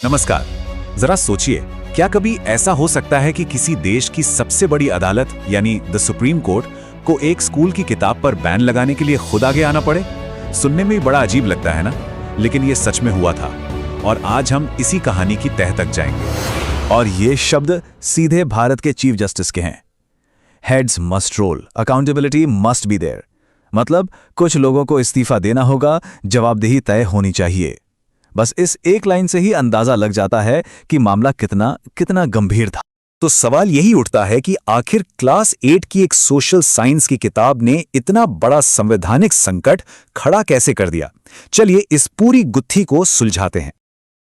नमस्कार। जरा सोचिए, क्या कभी ऐसा हो सकता है कि किसी देश की सबसे बड़ी अदालत यानी द सुप्रीम कोर्ट को एक स्कूल की किताब पर बैन लगाने के लिए खुद आगे आना पड़े? सुनने में ही बड़ा अजीब लगता है ना, लेकिन ये सच में हुआ था और आज हम इसी कहानी की तह तक जाएंगे। और ये शब्द सीधे भारत के चीफ जस्टिस के हैं। Heads must roll, accountability must be there. मतलब कुछ लोगों को इस्तीफा देना होगा, जवाबदेही तय होनी चाहिए। बस इस एक लाइन से ही अंदाजा लग जाता है कि मामला कितना गंभीर था। तो सवाल यही उठता है कि आखिर क्लास 8 की एक सोशल साइंस की किताब ने इतना बड़ा संवैधानिक संकट खड़ा कैसे कर दिया। चलिए इस पूरी गुत्थी को सुलझाते हैं।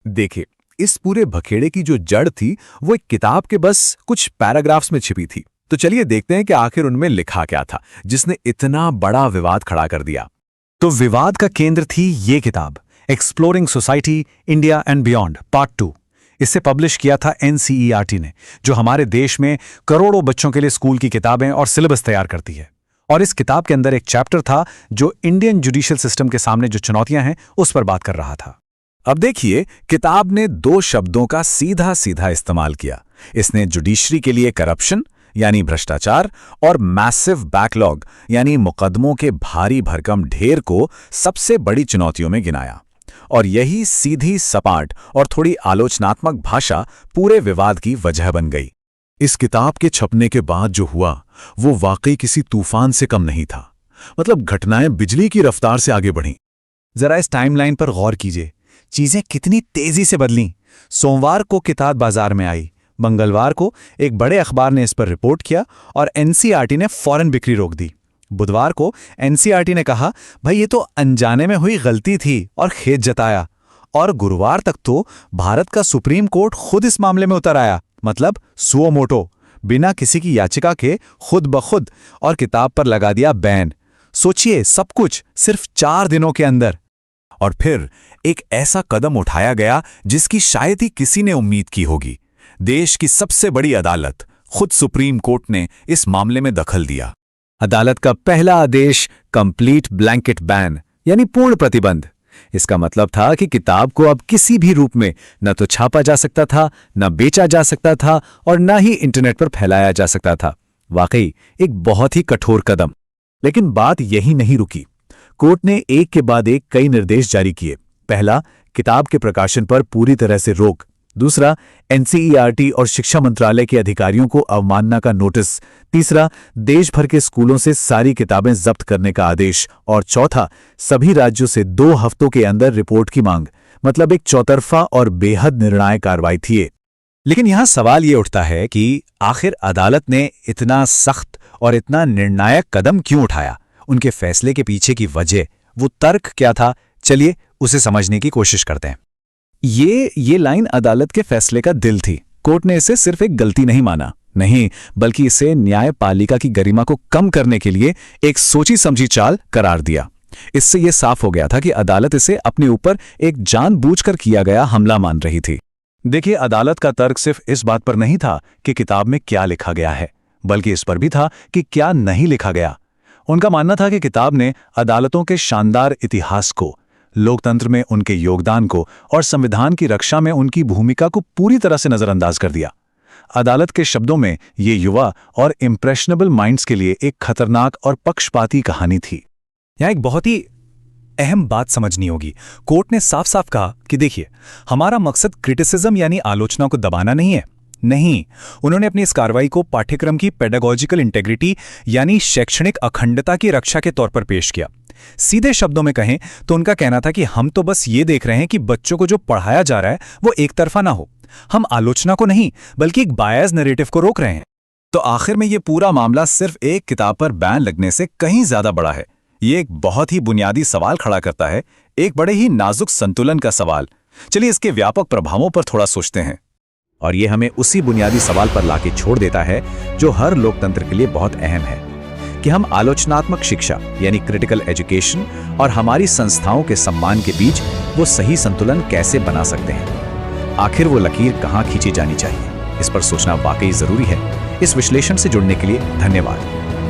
देखिए, इस पूरे भखेड़े की जो जड़ थी वो एक किताब के बस कुछ पैराग्राफ्स में छिपी थी। तो चलिए देखते हैं कि आखिर उनमें लिखा क्या था जिसने इतना बड़ा विवाद खड़ा कर दिया। तो विवाद का केंद्र थी ये किताब, exploring society India and beyond part 2। इसे पब्लिश किया था NCERT ने, जो हमारे देश में करोड़ों बच्चों के लिए स्कूल की किताबें और सिलेबस तैयार करती है। और इस किताब के अंदर एक चैप्टर था जो इंडियन जुडिशियल सिस्टम के सामने जो चुनौतियां हैं उस पर बात कर रहा था। अब देखिए, किताब ने 2 शब्दों का सीधा सीधा इस्तेमाल किया। इसने जुडिशरी के लिए करप्शन यानी भ्रष्टाचार और मैसिव बैकलॉग यानी मुकदमों के भारी भरकम ढेर को सबसे बड़ी चुनौतियों में गिनाया। और यही सीधी सपाट और थोड़ी आलोचनात्मक भाषा पूरे विवाद की वजह बन गई। इस किताब के छपने के बाद जो हुआ वो वाकई किसी तूफान से कम नहीं था। मतलब घटनाएं बिजली की रफ्तार से आगे बढ़ीं। जरा इस टाइमलाइन पर गौर कीजिए, चीजें कितनी तेजी से बदलीं। सोमवार को किताब बाजार में आई, मंगलवार को एक बड़े अखबार ने इस पर रिपोर्ट किया और NCERT ने फौरन बिक्री रोक दी। बुधवार को NCERT ने कहा भाई ये तो अनजाने में हुई गलती थी और खेद जताया। और गुरुवार तक तो भारत का सुप्रीम कोर्ट खुद इस मामले में उतर आया, मतलब सुओ मोटो, बिना किसी की याचिका के खुद ब खुद, और किताब पर लगा दिया बैन। सोचिए, सब कुछ सिर्फ 4 दिनों के अंदर। और फिर एक ऐसा कदम उठाया गया जिसकी शायद ही किसी ने उम्मीद की होगी। देश की सबसे बड़ी अदालत खुद सुप्रीम कोर्ट ने इस मामले में दखल दिया। अदालत का पहला आदेश कंप्लीट ब्लैंकेट बैन यानी पूर्ण प्रतिबंध। इसका मतलब था कि किताब को अब किसी भी रूप में न तो छापा जा सकता था, न बेचा जा सकता था और न ही इंटरनेट पर फैलाया जा सकता था। वाकई एक बहुत ही कठोर कदम। लेकिन बात यही नहीं रुकी। कोर्ट ने एक के बाद एक कई निर्देश जारी किए। पहला, किताब के प्रकाशन पर पूरी तरह से रोक। दूसरा, NCERT और शिक्षा मंत्रालय के अधिकारियों को अवमानना का नोटिस। तीसरा, देश भर के स्कूलों से सारी किताबें जब्त करने का आदेश। और चौथा, सभी राज्यों से 2 हफ्तों के अंदर रिपोर्ट की मांग। मतलब एक चौतरफा और बेहद निर्णायक कार्रवाई थी ये। लेकिन यहां सवाल ये उठता है कि आखिर अदालत ने इतना सख्त और इतना निर्णायक कदम क्यों उठाया? उनके फैसले के पीछे की वजह, वो तर्क क्या था? चलिए उसे समझने की कोशिश करते हैं। ये लाइन अदालत के फैसले का दिल थी। कोर्ट ने इसे सिर्फ एक गलती नहीं माना, नहीं, बल्कि इसे न्यायपालिका की गरिमा को कम करने के लिए एक सोची समझी चाल करार दिया। इससे यह साफ हो गया था कि अदालत इसे अपने ऊपर एक जानबूझकर किया गया हमला मान रही थी। देखिए, अदालत का तर्क सिर्फ इस बात पर नहीं था कि किताब में क्या लिखा गया है, बल्कि इस पर भी था कि क्या नहीं लिखा गया। उनका मानना था कि किताब ने अदालतों के शानदार इतिहास को, लोकतंत्र में उनके योगदान को और संविधान की रक्षा में उनकी भूमिका को पूरी तरह से नजरअंदाज कर दिया। अदालत के शब्दों में ये युवा और इंप्रेशनेबल माइंड्स के लिए एक खतरनाक और पक्षपाती कहानी थी। यहां एक बहुत ही अहम बात समझनी होगी। कोर्ट ने साफ साफ कहा कि देखिए, हमारा मकसद क्रिटिसिज्म यानी आलोचना को दबाना नहीं है। नहीं, उन्होंने अपनी इस कार्रवाई को पाठ्यक्रम की पेडागोजिकल इंटेग्रिटी यानी शैक्षणिक अखंडता की रक्षा के तौर पर पेश किया। सीधे शब्दों में कहें तो उनका कहना था कि हम तो बस ये देख रहे हैं कि बच्चों को जो पढ़ाया जा रहा है वो एक तरफा ना हो। हम आलोचना को नहीं, बल्कि एक बायस नैरेटिव को रोक रहे हैं। तो आखिर में ये पूरा मामला सिर्फ एक किताब पर बैन लगने से कहीं ज्यादा बड़ा है। ये एक बहुत ही बुनियादी सवाल खड़ा करता है, एक बड़े ही नाजुक संतुलन का सवाल। चलिए इसके व्यापक प्रभावों पर थोड़ा सोचते हैं। और ये हमें उसी बुनियादी सवाल पर लाके छोड़ देता है जो हर लोकतंत्र के लिए बहुत अहम है, कि हम आलोचनात्मक शिक्षा यानी क्रिटिकल एजुकेशन और हमारी संस्थाओं के सम्मान के बीच वो सही संतुलन कैसे बना सकते हैं। आखिर वो लकीर कहाँ खींची जानी चाहिए, इस पर सोचना वाकई जरूरी है। इस विश्लेषण से जुड़ने के लिए धन्यवाद।